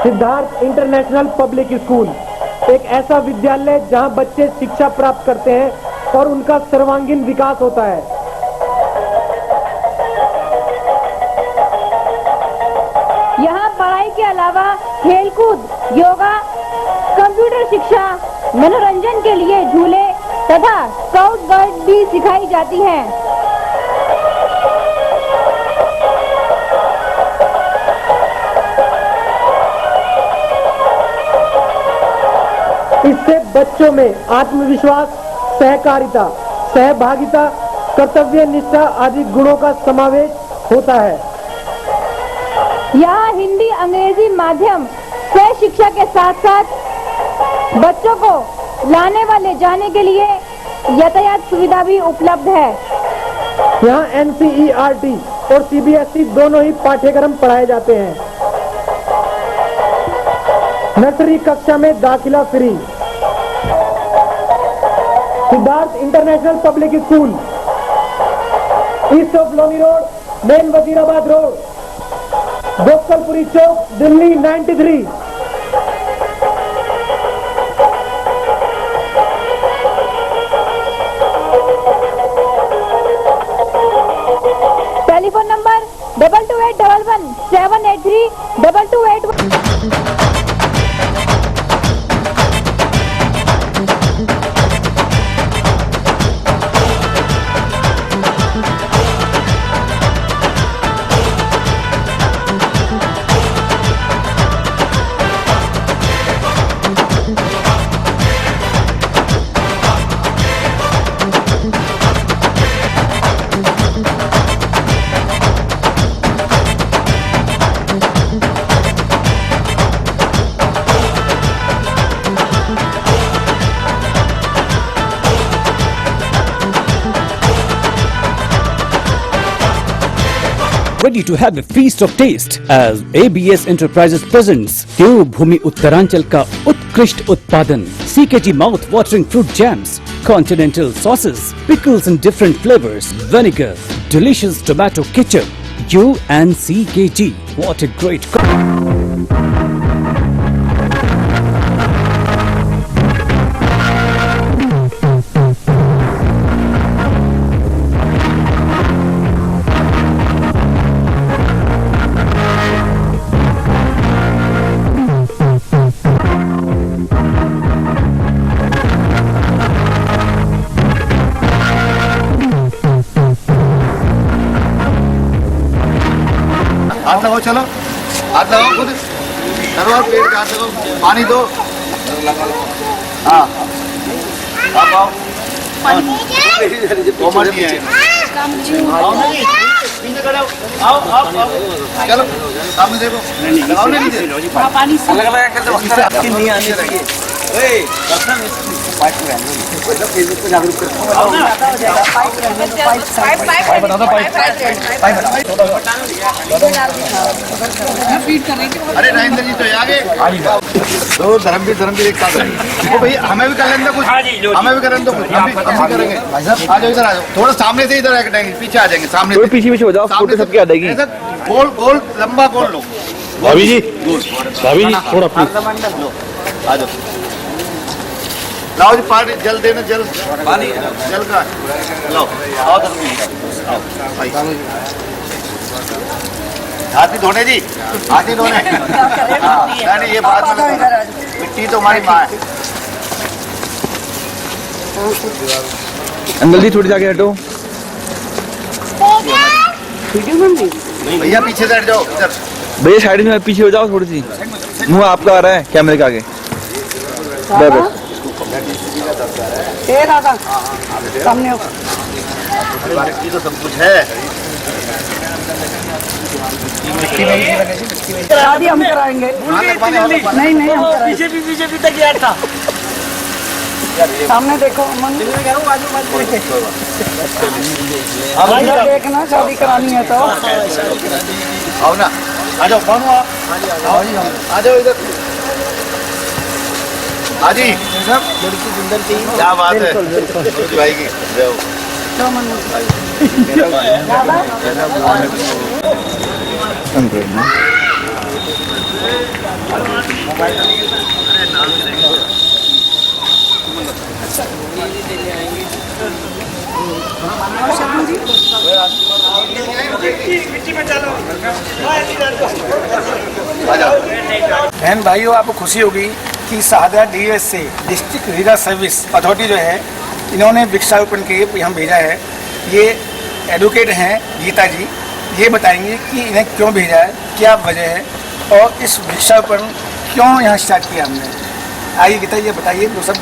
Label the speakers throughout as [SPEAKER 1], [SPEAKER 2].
[SPEAKER 1] Siddharth international public school एक ऐसा विद्यालय जहां बच्चे शिक्षा प्राप्त करते हैं और उनका सर्वांगीण विकास होता है।
[SPEAKER 2] यहाँ पढ़ाई के अलावा खेलकूद, योगा, कंप्यूटर शिक्षा, मनोरंजन के लिए झूले तथा स्काउट गाइड भी सिखाई जाती है।
[SPEAKER 1] इससे बच्चों में आत्मविश्वास, सहकारिता, सहभागिता, कर्तव्य निष्ठा आदि गुणों का समावेश होता है।
[SPEAKER 2] यहाँ हिंदी, अंग्रेजी माध्यम से शिक्षा के साथ साथ बच्चों को लाने व ले जाने के लिए यातायात सुविधा भी उपलब्ध है।
[SPEAKER 1] यहाँ NCERT और CBSE दोनों ही पाठ्यक्रम पढ़ाए जाते हैं। नर्सरी कक्षा में दाखिला free. Siddharth international public school, east of Loni road, main Wazirabad road, Gopalpuri Chowk, Delhi 93।
[SPEAKER 2] Telephone number 2281 783 2281।
[SPEAKER 3] Ready to have a feast of taste as ABS Enterprises presents देवभूमि उत्तरांचल का उत्कृष्ट उत्पादन CKG mouth watering fruit jams, continental sauces, pickles in different flavors, vinegar, delicious tomato ketchup. You and CKG, what a great
[SPEAKER 4] हाथ लगाओ, चलो हाथ लगाओ, खुद करो और पेड़ के हाथ लगाओ, पानी दो। हाँ आप आओ, कोमल जी है, आओ आओ आओ, चलो सामने देखो, लगाओ नहीं दे पानी अलग अलग करके आपकी नहीं आनी चाहिए। फेसबुक पे जागरूक करते अरे राजेंद्र जी तो आगे तो धर्मवीर एक साथ तो भाई हमें भी कर लेंगे कुछ, हमें भी करेंगे तो कुछ, हम भी करेंगे। आ जाओ इधर, आ जाओ थोड़ा सामने से, इधर आएंगे, पीछे आ जाएंगे, सामने पीछे हो जाओ, फोटो सबकी आ जाएगी। गोल गोल लंबा गोल लो भाभी जी, थोड़ा आ जाओ, लाओ जी पानी, जल देना, जल पानी जल का लाओ, आओ भाई हाथ नहीं धोने जी, हाथ नहीं धोने। नहीं ये बात मिट्टी तो हमारी माँ है।
[SPEAKER 5] अंकल जी थोड़ी जाके हटो,
[SPEAKER 4] भैया पीछे से हट जाओ, इधर
[SPEAKER 5] भैया साइड में पीछे हो जाओ, थोड़ी सी मुंह आपका आ रहा है कैमरे के आगे।
[SPEAKER 4] सामने तो सब कुछ है।
[SPEAKER 6] शादी हम कराएंगे, नहीं नहीं हम कराएंगे। पीछे तक यार था, सामने देखो, देखना शादी करानी है तो
[SPEAKER 4] आओ ना, आ जाओ, आ जाओ इधर, हाजी लड़की सुंदर थी, क्या बात है भाई की।
[SPEAKER 7] बहन भाइयों, आपको खुशी होगी कि शहादा डीएस से डिस्ट्रिक्ट रीजनल सर्विस अथॉरिटी जो है, इन्होंने वृक्षारोपण के लिए हम भेजा है। ये एडवोकेट हैं गीता जी, ये बताएंगे कि इन्हें क्यों भेजा है, क्या वजह है और इस वृक्षारोपण क्यों यहाँ स्टार्ट किया हमने। आइए गीता जी बताइए। वो सब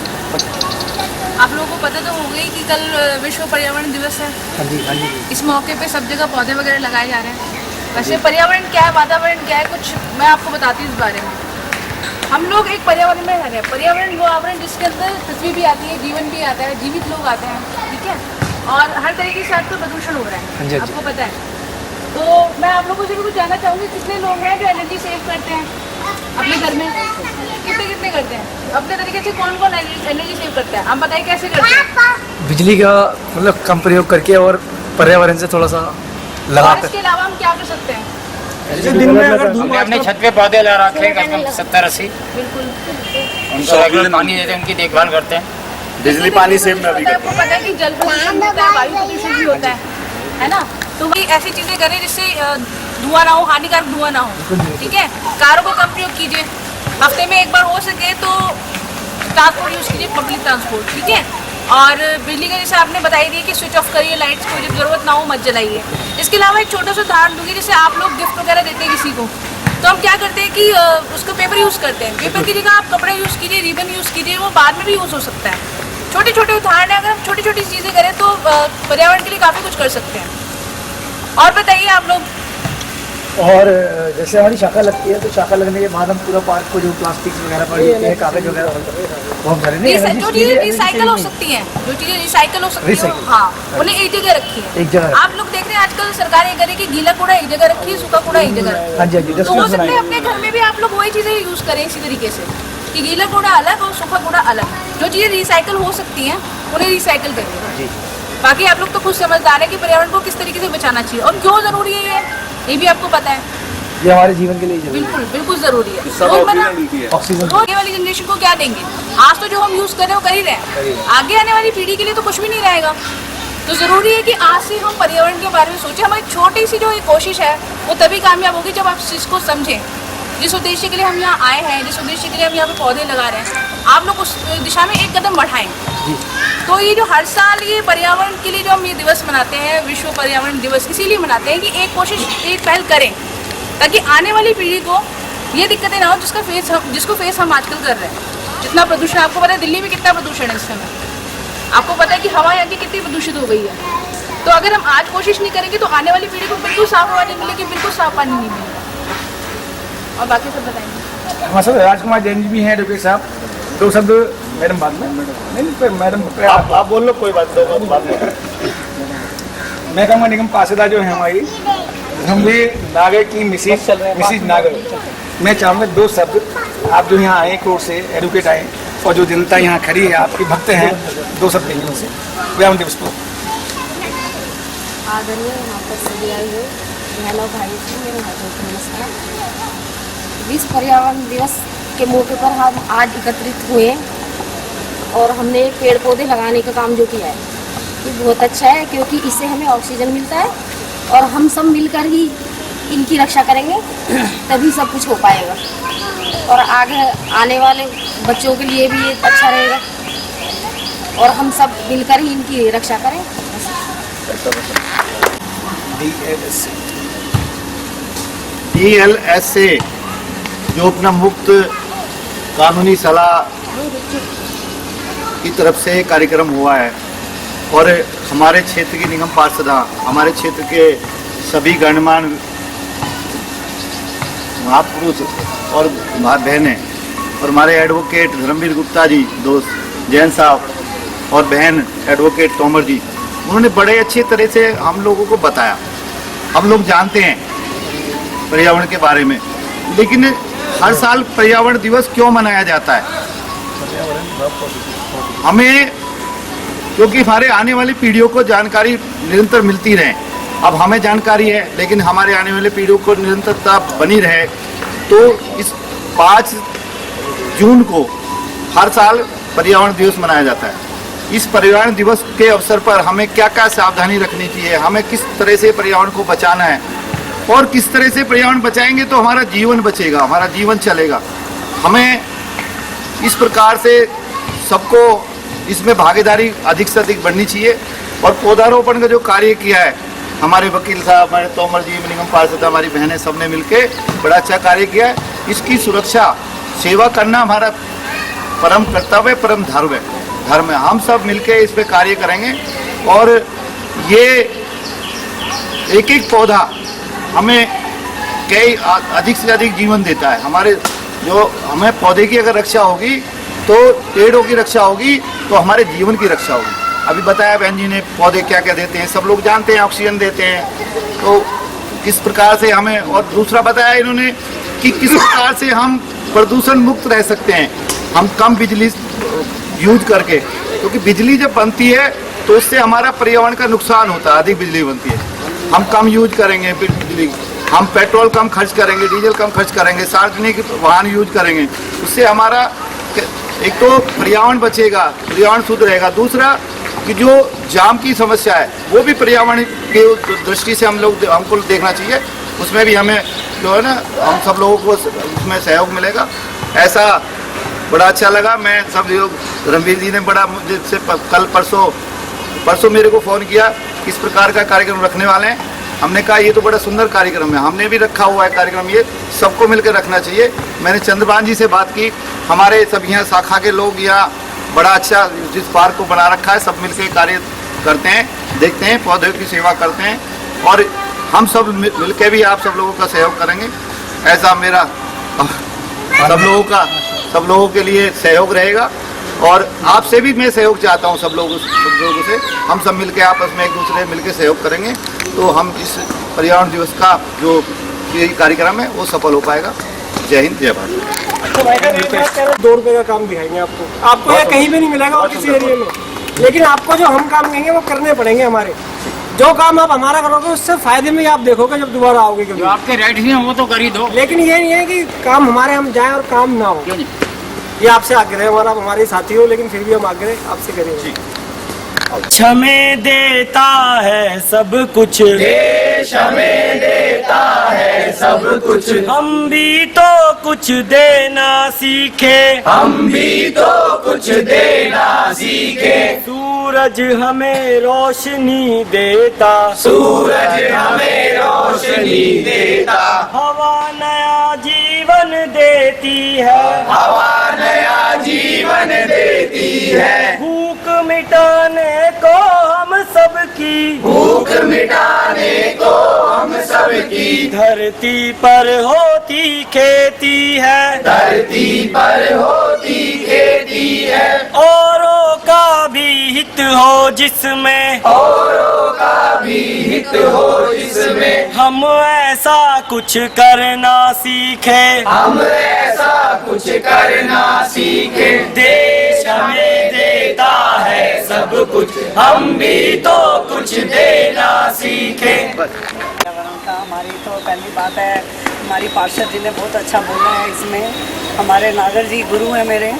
[SPEAKER 8] आप लोगों को पता तो हो गई कि कल विश्व पर्यावरण दिवस है।
[SPEAKER 7] हाँ जी, हाँ जी।
[SPEAKER 8] इस मौके पे सब जगह पौधे वगैरह लगाए जा रहे हैं। वैसे पर्यावरण क्या है, वातावरण क्या है, कुछ मैं आपको बताती हूँ इस बारे में। हम लोग एक पर्यावरण में रह रहे हैं। पर्यावरण वो आवरण जिसके अंदर पृथ्वी भी आती है, जीवन भी आता है, जीवित लोग आते हैं, ठीक है, और हर तरीके से आपका प्रदूषण हो रहा है, आपको पता है। तो मैं आप लोगों से भी कुछ जानना चाहूँगी, कितने लोग हैं जो एनर्जी सेव करते हैं अपने घर में? कितने करते हैं अपने तरीके से? कौन कौन एनर्जी सेव करता है? आप बताइए कैसे करते हैं?
[SPEAKER 7] बिजली का मतलब कम प्रयोग करके और पर्यावरण से थोड़ा सा
[SPEAKER 8] और
[SPEAKER 7] लगाकर।
[SPEAKER 8] इसके अलावा हम क्या कर सकते हैं?
[SPEAKER 7] दिन में अगर
[SPEAKER 9] हमने अपने छत पे पौधे लगा रखे हैं, कम से कम 70-80।
[SPEAKER 8] बिल्कुल।
[SPEAKER 9] उनको रेगुलर पानी देते हैं, उनकी देखभाल करते हैं।
[SPEAKER 4] बिजली पानी सेव में भी
[SPEAKER 8] आपको पता है कि जल प्रदूषण होता है, वायु प्रदूषण भी होता है ना? तो वही ऐसी चीजें करें जिससे धुआं ना हो, हानिकारक धुआं ना हो, ठीक है। कारों को कम प्रयोग कीजिए, हफ्ते में एक बार हो सके तो ट्रांसपोर्ट यूज कीजिए, पब्लिक ट्रांसपोर्ट, ठीक है। और बिजली का जैसे आपने बताई दी कि स्विच ऑफ करिए, लाइट्स को जब जरूरत ना हो मत जलाइए। इसके अलावा एक छोटा सा उदाहरण दूंगी, जैसे आप लोग गिफ्ट वगैरह देते हैं किसी को, तो हम क्या करते हैं कि उसको पेपर यूज़ करते हैं। पेपर की जगह आप कपड़े यूज़ कीजिए, रिबन यूज़ कीजिए, वो बाद में भी यूज़ हो सकता है। छोटे छोटे उदाहरण है, अगर हम छोटी छोटी चीज़ें करें तो पर्यावरण के लिए काफ़ी कुछ कर सकते हैं। और बताइए आप लोग।
[SPEAKER 7] और जैसे हमारी शाखा लगती है तो शाखा लगने के बाद हम पूरा पार्क को जो प्लास्टिक वगैरह पड़ी होती है, कागज वगैरह, वो हम करें
[SPEAKER 8] जो चीजें रिसाइकल हो सकती हैं, जो चीजें रिसाइकल हो सकती हैं, हाँ, उन्हें एक जगह रखी है।
[SPEAKER 7] एक जगह
[SPEAKER 8] आप लोग देख रहे हैं आजकल सरकार ये करे कि गीला कूड़ा एक जगह रखी है, सूखा कूड़ा एक जगह।
[SPEAKER 7] हाँ जी,
[SPEAKER 8] तो हो सकता है अपने घर में भी आप लोग वही चीजें यूज करें इसी तरीके से, कि गीला कूड़ा अलग और सूखा कूड़ा अलग। जो चीजें रिसाइकल हो सकती हैं उन्हें रिसाइकल करिए। बाकी आप लोग तो खुद समझदार है कि पर्यावरण को किस तरीके से बचाना चाहिए और क्यों जरूरी है ये भी आपको पता है।
[SPEAKER 7] ये हमारे जीवन के लिए जरूरी है।
[SPEAKER 8] बिल्कुल बिल्कुल जरूरी है।
[SPEAKER 7] ऑक्सीजन
[SPEAKER 8] आगे वाली जनरेशन को क्या देंगे? आज तो जो हम यूज कर रहे हैं वो कर ही रहे हैं, आगे आने वाली पीढ़ी के लिए तो कुछ भी नहीं रहेगा। तो जरूरी है कि आज से हम पर्यावरण के बारे में सोचें। हमारी छोटी सी जो एक कोशिश है वो तभी कामयाब होगी जब आप इस चीज़ को समझें। जिस उद्देश्य के लिए हम यहाँ आए हैं, जिस उद्देश्य के लिए हम यहाँ पे पौधे लगा रहे हैं, आप लोग उस दिशा में एक कदम बढ़ाएं। तो ये जो हर साल ये पर्यावरण के लिए जो हम ये दिवस मनाते हैं, विश्व पर्यावरण दिवस, इसीलिए मनाते हैं कि एक कोशिश, एक पहल करें ताकि आने वाली पीढ़ी को ये दिक्कतें ना हो जिसको फेस हम आजकल कर रहे हैं। जितना प्रदूषण, आपको पता है दिल्ली में कितना प्रदूषण है इस समय, आपको पता है कि हवा यहाँ की कितनी प्रदूषित हो गई है। तो अगर हम आज कोशिश नहीं करेंगे तो आने वाली पीढ़ी को बिल्कुल साफ हवा नहीं मिलेगी, बिल्कुल साफ पानी नहीं मिलेगा। और बाकी सब बताएंगे।
[SPEAKER 7] हमारे साथ राजकुमार जैन जी भी हैं, एडवोकेट साहब। दो शब्द मैडम बाद में। नहीं मैडम
[SPEAKER 4] आप बोल लो, कोई बात नहीं।
[SPEAKER 7] मैं कहूँगा निगम पासेदार जो है हमारी, हम भी नागर की मिसिज नागर, मैं चाहूँगा दो शब्द। आप जो यहाँ आए कोर्ट से, एडवोकेट आए, और जो जनता यहाँ खड़ी है आपके भक्त हैं, दो शब्द देंगे उनसे पर्यावरण दिवस को।
[SPEAKER 10] आदरणीय यहाँ पर सभी आए हुए बहनों भाई से मेरे भाइयों को नमस्कार। विश्व पर्यावरण दिवस के मौके पर हम आज एकत्रित हुए और हमने पेड़ पौधे लगाने का काम जो किया है ये बहुत अच्छा है, क्योंकि इससे हमें ऑक्सीजन मिलता है और हम सब मिलकर ही इनकी रक्षा करेंगे तभी सब कुछ हो पाएगा और आगे आने वाले बच्चों के लिए भी ये अच्छा रहेगा और हम सब मिलकर ही इनकी रक्षा करें।
[SPEAKER 4] DLSA जो अपना मुफ्त कानूनी सलाह की तरफ से कार्यक्रम हुआ है और हमारे क्षेत्र की निगम पार्षदा, हमारे क्षेत्र के सभी गणमान्य महापुरुष और बहनें और हमारे एडवोकेट धर्मवीर गुप्ता जी, दोस्त जैन साहब और बहन एडवोकेट तोमर जी, उन्होंने बड़े अच्छे तरह से हम लोगों को बताया। हम लोग जानते हैं पर्यावरण के बारे में, लेकिन हर साल पर्यावरण दिवस क्यों मनाया जाता है? हमें, क्योंकि हमारे आने वाली पीढ़ियों को जानकारी निरंतर मिलती रहे। अब हमें जानकारी है लेकिन हमारे आने वाली पीढ़ियों को निरंतरता बनी रहे, तो इस 5 जून को हर साल पर्यावरण दिवस मनाया जाता है। इस पर्यावरण दिवस के अवसर पर हमें क्या क्या सावधानी रखनी चाहिए, हमें किस तरह से पर्यावरण को बचाना है और किस तरह से पर्यावरण बचाएंगे तो हमारा जीवन बचेगा, हमारा जीवन चलेगा। हमें इस प्रकार से सबको इसमें भागीदारी अधिक से अधिक बढ़नी चाहिए। और पौधारोपण का जो कार्य किया है हमारे वकील साहब, हमारे तोमर जी, निगम पार्षद, हमारी बहनें, सबने मिलके बड़ा अच्छा कार्य किया है। इसकी सुरक्षा, सेवा करना हमारा परम कर्तव्य, परम धर्म है। हम सब मिलके इस पे कार्य करेंगे और ये एक एक पौधा हमें कई अधिक से अधिक जीवन देता है। हमारे जो हमें पौधे की अगर रक्षा होगी तो पेड़ों की रक्षा होगी तो हमारे जीवन की रक्षा होगी। अभी बताया बहन जी ने पौधे क्या क्या देते हैं, सब लोग जानते हैं, ऑक्सीजन देते हैं। तो किस प्रकार से हमें, और दूसरा बताया इन्होंने कि किस प्रकार से हम प्रदूषण मुक्त रह सकते हैं, हम कम बिजली यूज करके, क्योंकि बिजली जब बनती है तो उससे हमारा पर्यावरण का नुकसान होता है, अधिक बिजली बनती है। हम कम यूज करेंगे बिजली, हम पेट्रोल कम खर्च करेंगे, डीजल कम खर्च करेंगे, सार्वजनिक वाहन यूज करेंगे, उससे हमारा एक तो पर्यावरण बचेगा, पर्यावरण शुद्ध रहेगा। दूसरा कि जो जाम की समस्या है वो भी पर्यावरण की दृष्टि से हमको देखना चाहिए, उसमें भी हमें जो है ना, हम सब लोगों को उसमें सहयोग मिलेगा। ऐसा बड़ा अच्छा लगा। मैं सब लोग, रणवीर जी ने बड़ा मुझसे कल परसों मेरे को फ़ोन किया किस प्रकार का कार्यक्रम रखने वाले हैं। हमने कहा ये तो बड़ा सुंदर कार्यक्रम है, हमने भी रखा हुआ है कार्यक्रम, ये सबको मिलकर रखना चाहिए। मैंने चंद्रभान जी से बात की, हमारे सब यहाँ शाखा के लोग यहाँ बड़ा अच्छा जिस पार्क को बना रखा है, सब मिलकर कार्य करते हैं, देखते हैं, पौधों की सेवा करते हैं और हम सब मिलकर भी आप सब लोगों का सहयोग करेंगे। ऐसा मेरा सब लोगों के लिए सहयोग रहेगा और आपसे भी मैं सहयोग चाहता हूँ सब लोगों से। हम सब मिलकर आपस में एक दूसरे मिलकर सहयोग करेंगे तो हम इस पर्यावरण दिवस का जो ये कार्यक्रम है वो सफल हो पाएगा। जय हिंद, जय भारत।
[SPEAKER 1] तो भाई साहब 2 रुपये का काम दिखाएंगे आपको यह कहीं भी नहीं मिलेगा और किसी एरिया में, लेकिन आपको जो हम काम कहेंगे वो करने पड़ेंगे। हमारे जो काम आप हमारा करोगे उससे फायदे में आप देखोगे जब दोबारा आओगे।
[SPEAKER 9] जो आपके राइट हैं वो तो कर ही दो,
[SPEAKER 1] लेकिन ये नहीं है कि काम हमारे हम जाएं और काम ना हो। ये आपसे आग्रह हमारा, हमारे साथी हो, लेकिन फिर भी हम आग्रह आपसे करेंगे।
[SPEAKER 6] हमें देता है सब कुछ, देश हमें देता है सब कुछ, हम भी तो कुछ देना सीखे, हम भी तो कुछ देना सीखे। सूरज हमें रोशनी देता, सूरज हमें रोशनी देता, हवा नया जीवन देती है, हवा नया जीवन देती है। भूख मिटाने को हम सबकी, भूख मिटाने को हम सबकी, धरती पर होती खेती है, धरती पर होती खेती है। औरों का भी हित हो जिसमें, औरों का भी हित हो जिसमें, हम ऐसा कुछ करना सीखे, हम ऐसा कुछ करना सीखे। देश हमें देता है सब कुछ, हम भी तो कुछ देना सीखे। हमारी तो पहली बात है, हमारी पार्षद जी ने बहुत अच्छा बोला है इसमें। हमारे नागर जी गुरु हैं मेरे,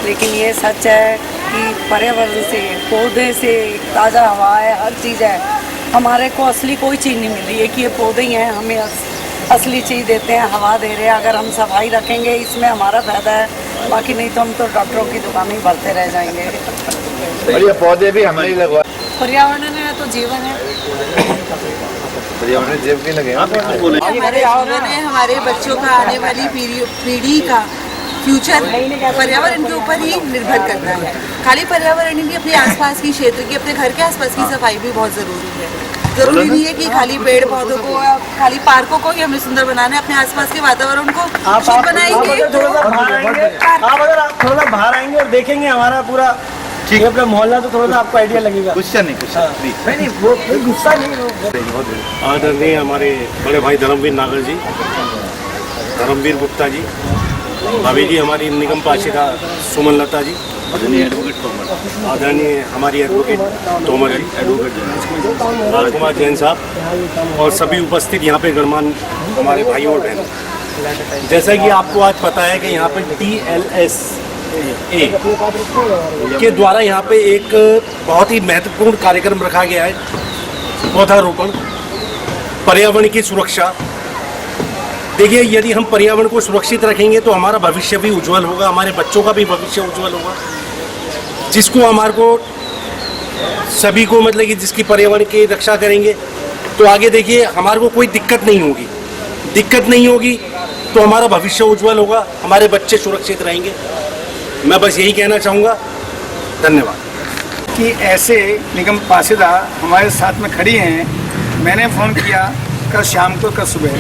[SPEAKER 6] लेकिन ये सच है कि पर्यावरण से, पौधे से ताज़ा हवा है, हर चीज़ है। हमारे को असली कोई चीज़ नहीं मिल रही है कि ये पौधे ही हैं, हमें असली चीज़ देते हैं, हवा दे रहे हैं। अगर हम सफाई रखेंगे इसमें हमारा फायदा है, बाकी नहीं तो हम तो डॉक्टरों की दुकान ही भरते रह जाएंगे।
[SPEAKER 4] और ये पौधे भी हमने ही लगवाए।
[SPEAKER 10] पर्यावरण है तो जीवन है,
[SPEAKER 4] पर्यावरण जीव भी लगे।
[SPEAKER 10] हमारे जीवन है, हमारे बच्चों का, आने वाली पीढ़ी का फ्यूचर पर्यावरण के ऊपर ही निर्भर करता है। खाली पर्यावरण ही नहीं, अपने आसपास की क्षेत्र की, अपने घर के आसपास की सफाई भी बहुत ज़रूरी है। जरूरी नहीं है कि खाली पेड़ पौधों को, खाली पार्कों को ही हमें सुंदर बनाना है, अपने आसपास के वातावरण को शुद्ध बनाएंगे।
[SPEAKER 1] आप अगर आप थोड़ा बाहर आएंगे और देखेंगे हमारा पूरा ठीक है अपना मोहल्ला, तो थोड़ा सा आपको आइडिया लगेगा।
[SPEAKER 4] गुस्सा नहीं,
[SPEAKER 1] नहीं वो गुस्सा नहीं।
[SPEAKER 11] आदरणीय हमारे बड़े भाई धर्मवीर नागर जी, धर्मवीर गुप्ता जी, भाभी जी हमारी निगम पार्षदा सुमन लता जी, आदरणीय हमारी एडवोकेट तोमर जी, राजकुमार जैन साहब और सभी उपस्थित यहाँ पे गणमान्य हमारे भाइयों और बहनों, जैसा कि आपको आज पता है कि यहाँ पे TLS के द्वारा यहाँ पे एक बहुत ही महत्वपूर्ण कार्यक्रम रखा गया है, पौधारोपण, पर्यावरण की सुरक्षा। देखिए, यदि हम पर्यावरण को सुरक्षित रखेंगे तो हमारा भविष्य भी उज्जवल होगा, हमारे बच्चों का भी भविष्य उज्जवल होगा, जिसको हमारे को सभी को मतलब कि जिसकी पर्यावरण की रक्षा करेंगे तो आगे देखिए हमारे को कोई दिक्कत नहीं होगी तो हमारा भविष्य उज्जवल होगा, हमारे बच्चे सुरक्षित रहेंगे। मैं बस यही कहना चाहूँगा। धन्यवाद।
[SPEAKER 7] कि ऐसे निगम पासीदा हमारे साथ में खड़ी हैं। मैंने फ़ोन किया कल शाम को, कल सुबह,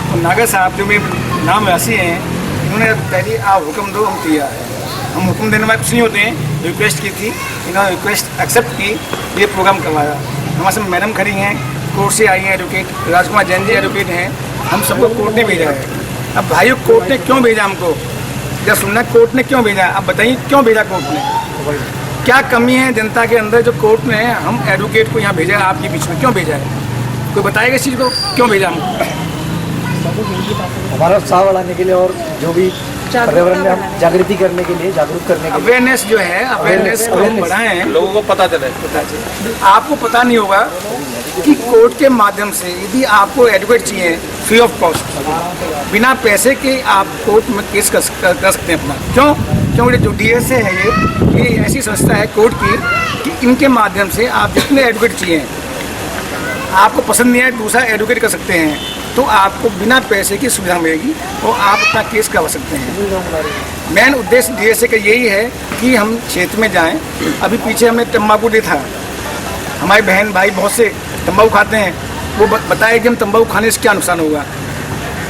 [SPEAKER 7] तो नागर साहब जो मेरे नाम राशि हैं, इन्होंने पहले आप हुक्म दो, हम किया है। हम हुक्म देने वाले कुछ नहीं होते हैं, रिक्वेस्ट की थी, इन्होंने रिक्वेस्ट एक्सेप्ट की, ये प्रोग्राम करवाया। हमारे साथ मैडम खड़ी हैं, कोर्ट से आई हैं एडवोकेट राजकुमार जैन जी एडवोकेट हैं। हम सबको कोर्ट ने भेजा है। अब भाइयों, कोर्ट ने क्यों भेजा हमको, जब सुनना कोर्ट ने क्यों भेजा, अब बताइए क्यों भेजा कोर्ट ने, क्या कमी है जनता के अंदर जो कोर्ट ने हम एडवोकेट को यहाँ भेजा है, आपके बीच में क्यों भेजा है, कोई बताएगा इस चीज़ को क्यों भेजा हमको?
[SPEAKER 1] हमारा उत्साह बढ़ाने के लिए और जो भी पर्यावरण में हम जागृति करने के लिए, जागरूक करने के लिए,
[SPEAKER 7] अवेयरनेस जो है, अवेयरनेस को हम बढ़ाएं,
[SPEAKER 5] लोगों को पता चले।
[SPEAKER 7] आपको पता नहीं होगा कि कोर्ट के माध्यम से यदि आपको एडवोकेट चाहिए फ्री ऑफ कॉस्ट, बिना पैसे के आप कोर्ट में केस कर सकते हैं अपना। क्योंकि जो DSA है ये ऐसी संस्था है कोर्ट की कि इनके माध्यम से आप जितने एडवोकेट चाहिए, आपको पसंद नहीं आए दूसरा एडवोकेट कर सकते हैं, तो आपको बिना पैसे की सुविधा मिलेगी और आप अपना केस करवा सकते हैं। मेन उद्देश्य DSA का यही है कि हम क्षेत्र में जाएं। अभी पीछे हमने तम्बाकू डे था, हमारे बहन भाई बहुत से तम्बाकू खाते हैं, वो बताए कि हम तम्बाकू खाने से क्या नुकसान होगा।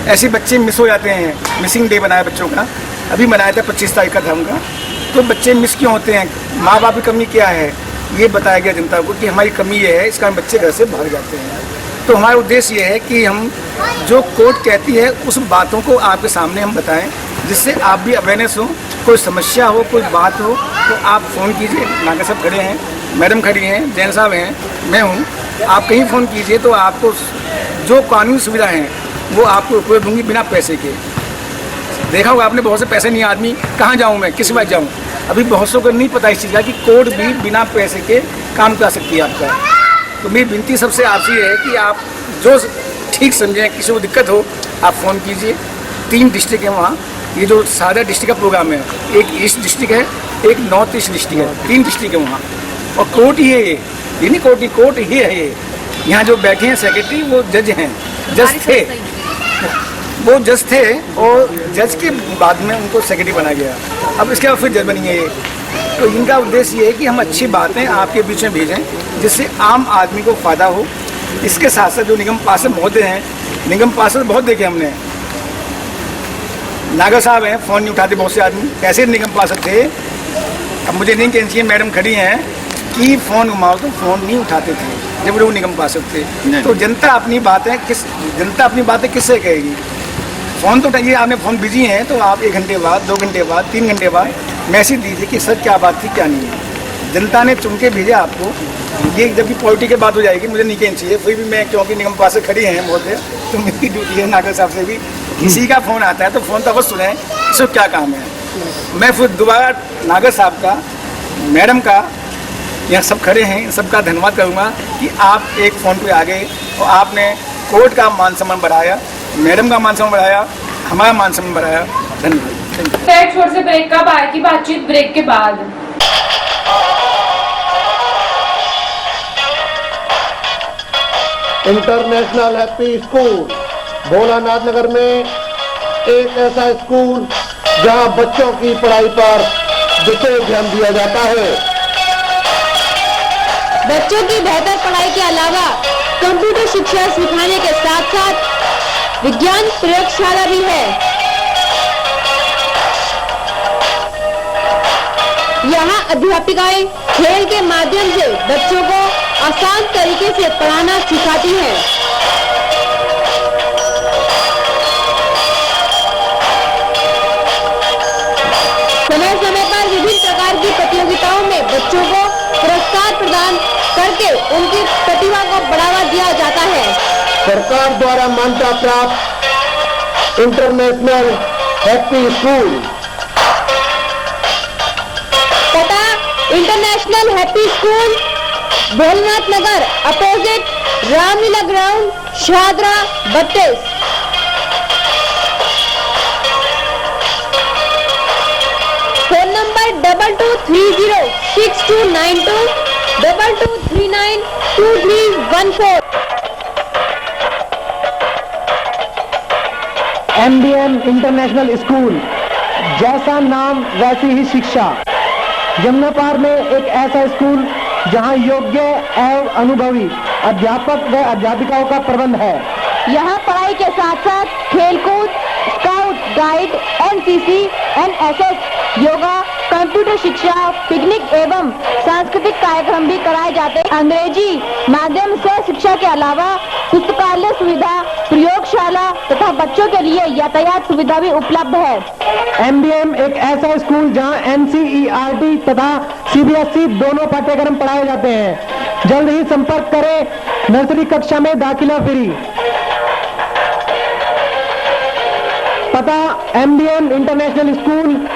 [SPEAKER 7] ऐसे बच्चे मिस हो जाते हैं, मिसिंग डे बनाया बच्चों का, अभी मनाया था 25 तारीख का था उनका। तो बच्चे मिस क्यों होते हैं, माँ बाप की कमी क्या है, ये बताया गया जनता को कि हमारी कमी ये है, इस कारण बच्चे घर से भाग जाते हैं। तो हमारा उद्देश्य ये है कि हम जो कोर्ट कहती है उस बातों को आपके सामने हम बताएं, जिससे आप भी अवेयरनेस हो, कोई समस्या हो, कोई बात हो तो आप फ़ोन कीजिए। नागर साहब खड़े हैं, मैडम खड़ी हैं, जैन साहब हैं, मैं हूँ, आप कहीं फ़ोन कीजिए तो आपको जो कानूनी सुविधा हैं वो आपको उपयोग होंगी बिना पैसे के। देखा होगा आपने, बहुत से पैसे नहीं आदमी, कहाँ जाऊँ मैं, किस बात जाऊँ। अभी बहुत सौ को नहीं पता इस चीज़ का कि कोर्ट भी बिना पैसे के काम करा सकती है आपका। तो मेरी विनती सबसे आपसे ये है कि आप जो ठीक समझें, किसी को दिक्कत हो आप फ़ोन कीजिए। 3 डिस्ट्रिक्ट है वहाँ, ये जो सारा डिस्ट्रिक्ट का प्रोग्राम है, एक ईस्ट डिस्ट्रिक्ट है, एक नॉर्थ ईस्ट डिस्ट्रिक्ट है, 3 डिस्ट्रिक्ट है वहाँ। और कोर्ट ही है ये नहीं कोर्ट ही है ये। यहाँ जो बैठे हैं सेक्रेटरी वो जज हैं, जज थे, वो जज थे और जज के बाद में उनको सेक्रेटरी बनाया गया, अब इसके बाद फिर जज बनेंगे ये। तो इनका उद्देश्य ये है कि हम अच्छी बातें आपके बीच में भेजें जिससे आम आदमी को फ़ायदा हो। इसके साथ साथ जो निगम पार्षद महोदय हैं, निगम पार्षद बहुत देखे हमने, नागर साहब हैं, फ़ोन नहीं उठाते बहुत से आदमी, ऐसे निगम पार्षद थे। अब मुझे नहीं कहना चाहिए, मैडम खड़ी हैं कि फ़ोन घुमाओ तो फ़ोन नहीं उठाते थे जब वो निगम पार्षद थे। तो जनता अपनी बातें किससे कहेगी, फ़ोन तो उठाइए। आपने फ़ोन बिजी हैं तो आप 1 घंटे बाद, 2 घंटे बाद, 3 घंटे बाद मैसेज दीजिए कि सर क्या बात थी क्या नहीं है। जनता ने चुन के भेजा आपको, ये जबकि पॉलिटिक्स की बात हो जाएगी, मुझे नहीं कहनी चाहिए, फिर भी मैं क्योंकि निगम पास से खड़ी हैं बोलते, तो मेरी ड्यूटी है नागर साहब से भी किसी का फ़ोन आता है तो फ़ोन तो अवश्य सुने इसको क्या काम है। मैं फिर दोबारा नागर साहब का, मैडम का, यहाँ सब खड़े हैं, सबका धन्यवाद करूँगा कि आप एक फ़ोन पे आ गए और आपने कोर्ट का मान सम्मान बढ़ाया, मैडम का मान सम्मान बढ़ाया, हमारा मान सम्मान बढ़ाया। धन्यवाद।
[SPEAKER 2] छोटे से ब्रेक कब आएगी बातचीत, ब्रेक के बाद।
[SPEAKER 12] इंटरनेशनल हैप्पी स्कूल भोलानाथ नगर में एक ऐसा स्कूल जहां बच्चों की पढ़ाई पर विशेष ध्यान दिया जाता है।
[SPEAKER 2] बच्चों की बेहतर पढ़ाई के अलावा कंप्यूटर शिक्षा सिखाने के साथ साथ विज्ञान प्रयोगशाला भी है। यहाँ अध्यापिकाएं खेल के माध्यम से बच्चों को आसान तरीके से पढ़ाना सिखाती हैं। समय समय पर विभिन्न प्रकार की प्रतियोगिताओं में बच्चों को पुरस्कार प्रदान करके उनकी प्रतिभा को बढ़ावा दिया जाता है।
[SPEAKER 12] सरकार द्वारा मान्यता प्राप्त इंटरनेशनल हैप्पी स्कूल
[SPEAKER 2] पता international happy school, Bholanath Nagar, opposite Ramlila ground, Shahdara, 32। Phone number 22306292 22392314।
[SPEAKER 12] MBM international school, जैसा नाम वैसी ही शिक्षा। जमुनापार में एक ऐसा स्कूल जहां योग्य एवं अनुभवी अध्यापक व अध्यापिकाओं का प्रबंध है।
[SPEAKER 2] यहाँ पढ़ाई के साथ साथ खेलकूद, scout guide, NCC, NSS, yoga, computer शिक्षा, पिकनिक एवं सांस्कृतिक कार्यक्रम भी कराए जाते हैं। अंग्रेजी माध्यम से शिक्षा के अलावा पुस्तकालय सुविधा, प्रयोगशाला तथा बच्चों के लिए यातायात सुविधा भी उपलब्ध है।
[SPEAKER 12] MBM एक ऐसा स्कूल जहां NCERT तथा CBSE दोनों पाठ्यक्रम पढ़ाए जाते हैं। जल्द ही संपर्क करें। नर्सरी कक्षा में दाखिला फ्री। पता MBM इंटरनेशनल स्कूल,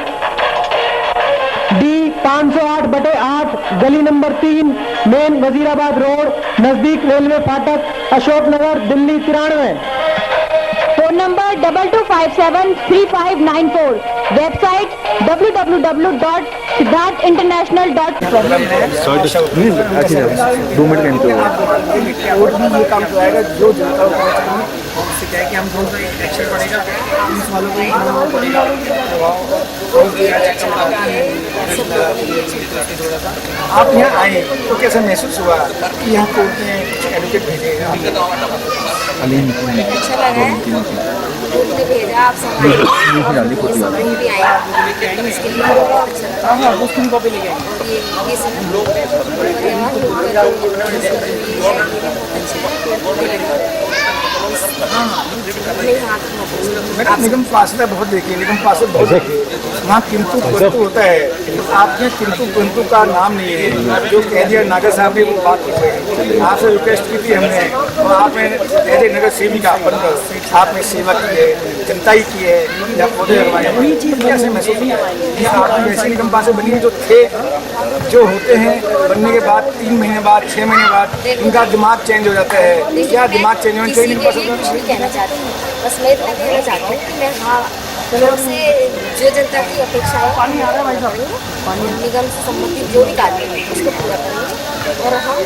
[SPEAKER 12] D 508/8, गली नंबर 3, मेन वजीराबाद रोड, नजदीक रेलवे फाटक, Ashok Nagar, Delhi 93।
[SPEAKER 2] Phone number 22573594। Website www.siddharthinternational.com।
[SPEAKER 5] 2 minute का इंतजार।
[SPEAKER 7] और भी ये काम कराएगा जो जनता को पता चलेगी। उससे क्या है कि हम दोनों का एक्शन पड़ेगा, पुलिस वालों को पड़ेगा आप यहाँ आए तो कैसा महसूस हुआ कि यहाँ कोर्ट ने एडवोकेट भेजे?
[SPEAKER 10] अच्छा लगा है, कोर्ट ने भेजा, आप सब भी आए, इसके लिए बहुत अच्छा लगा।
[SPEAKER 7] हाँ उसकी कॉपी लेके आए।
[SPEAKER 10] ये सब
[SPEAKER 7] मैंने निगम फासला बहुत देखी, निगम फासला बहुत देखी, वहाँ किंतु परंतु होता है। आपने किंतु परंतु का नाम नहीं है, जो कह दिया नागर साहब ने वो बात की। आपसे रिक्वेस्ट की थी हमने, और आपने एज ए नगर सेविका बनकर आपने सेवा की है, जनता ही की है, या पौधे लगवाए। कैसे महसूस किया आपने ऐसे निगम पास बनी जो थे, जो होते हैं बनने के बाद 3 महीने बाद, 6 महीने बाद उनका दिमाग चेंज हो जाता है। क्या दिमाग चेंज होना चाहिए?
[SPEAKER 10] कुछ नहीं कहना चाहती हूँ, बस मैं इतना कहना चाहती हूँ कि मैं हाँ से जो जनता की अपेक्षा है निगम से संबंधित जो भी कार्य है उसको पूरा करेंगे और हम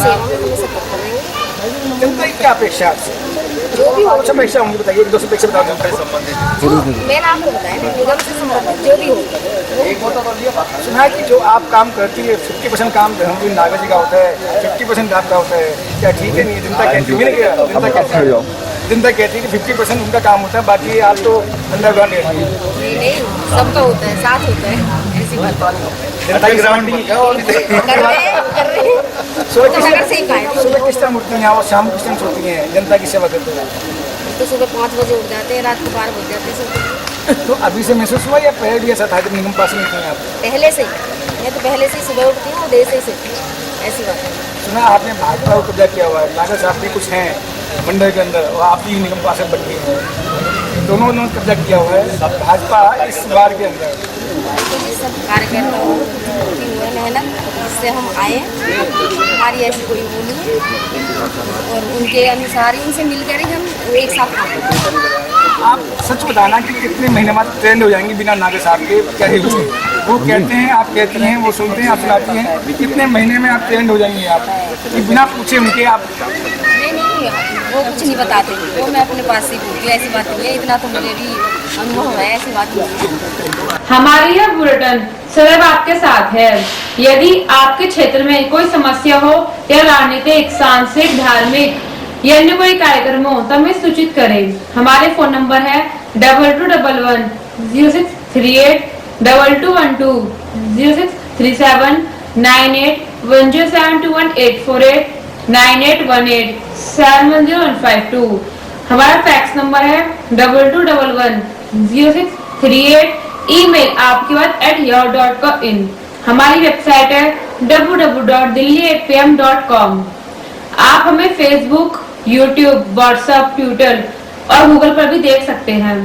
[SPEAKER 10] सेवा में हमें सपोर्ट करेंगे।
[SPEAKER 7] जनता की क्या अपेक्षा आपसे?
[SPEAKER 10] जो भी हो,
[SPEAKER 7] कुछ अपेक्षा होंगी, बताइए, 1-2 अपेक्षा बताओ जनता से संबंधित।
[SPEAKER 10] मैंने आपको बताया ना, निगम से संबंधित जो भी हो।
[SPEAKER 7] सुना है कि जो आप काम करती है 50% काम धर्मवीर नागर जी का होता है, 50% आपका होता है। क्या ठीक है? नहीं, जनता कहती है, जनता कहती है कि 50% उनका काम होता है, बाकी आप तो अंडरग्राउंड रहती है।
[SPEAKER 10] नहीं, सबका होता है, साथ होता है, ऐसी बात
[SPEAKER 7] जनता की ग्राउंडिंग
[SPEAKER 10] कर रहे हैं। नगर से ही कहा है।
[SPEAKER 7] सुबह किस टाइम उठती हैं और शाम किस टाइम सोती हैं जनता की सेवा करते हैं?
[SPEAKER 10] तो सुबह 5 बजे उठ जाते हैं, रात को 12 बज जाते हैं सब।
[SPEAKER 7] तो अभी से महसूस हुआ या पहले भी ऐसा था जब निगम पास नहीं थे आप?
[SPEAKER 10] पहले से ही, मैं तो पहले से ही सुबह उठती हूँ, देर से ही सोती हूँ, ऐसी बात है।
[SPEAKER 7] सुना आपने भाजपा को कब्जा किया हुआ है, नागर साहब भी कुछ हैं मंडल के अंदर और आप भी निगम पार्षद बन गए हैं, दोनों ने कब्जा किया हुआ है भाजपा इस बार के अंदर।
[SPEAKER 10] सब कार्यकर्ताओं की मेहनत से हम आए, हमारी ऐसी कोई वो नहीं है और उनके अनुसार ही उनसे मिलकर ही हम एक साथ काम करते हैं।
[SPEAKER 7] आप सच बताना कि कितने महीने बाद ट्रेंड हो जाएंगे बिना नागर साहब के कहे हुए? वो कहते हैं, आप कहते हैं, वो सुनते हैं, आप सुनाती हैं, कितने महीने में आप ट्रेंड हो जाएंगे आप कि बिना पूछे उनके आप?
[SPEAKER 10] नहीं, वो कुछ नहीं बताते, वो मैं अपने पास से पूछती हूँ, ऐसी बात नहीं है, इतना तो मुझे भी अनुभव है, ऐसी बात नहीं है।
[SPEAKER 13] हमारी यह बुलेटिन सदैव आपके साथ है। यदि आपके क्षेत्र में कोई समस्या हो या राजनीतिक, सांस्कृतिक, धार्मिक या अन्य कोई कार्यक्रम हो तो हमें सूचित करें। हमारे फोन नंबर है 2211 0638 2212 0637 98 10721 9818 710152। हमारा फैक्स नंबर है 2211 0638। ईमेल आपकी बात @yahoo.in। हमारी वेबसाइट है www.delhi8pm.com। आप हमें फेसबुक, यूट्यूब, व्हाट्सएप, ट्विटर और गूगल पर भी देख सकते हैं।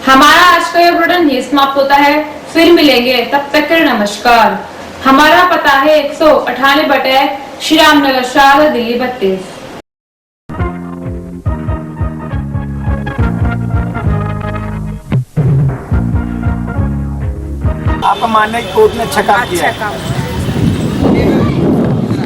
[SPEAKER 13] हमारा आज का ये बुलेटिन यही समाप्त होता है। फिर मिलेंगे, तब तक के लिए नमस्कार। हमारा पता है 198 बटे श्री राम नगर, शाहबाद, दिल्ली 32।
[SPEAKER 7] आपका मानना है कि कोर्ट ने अच्छा काम किया है?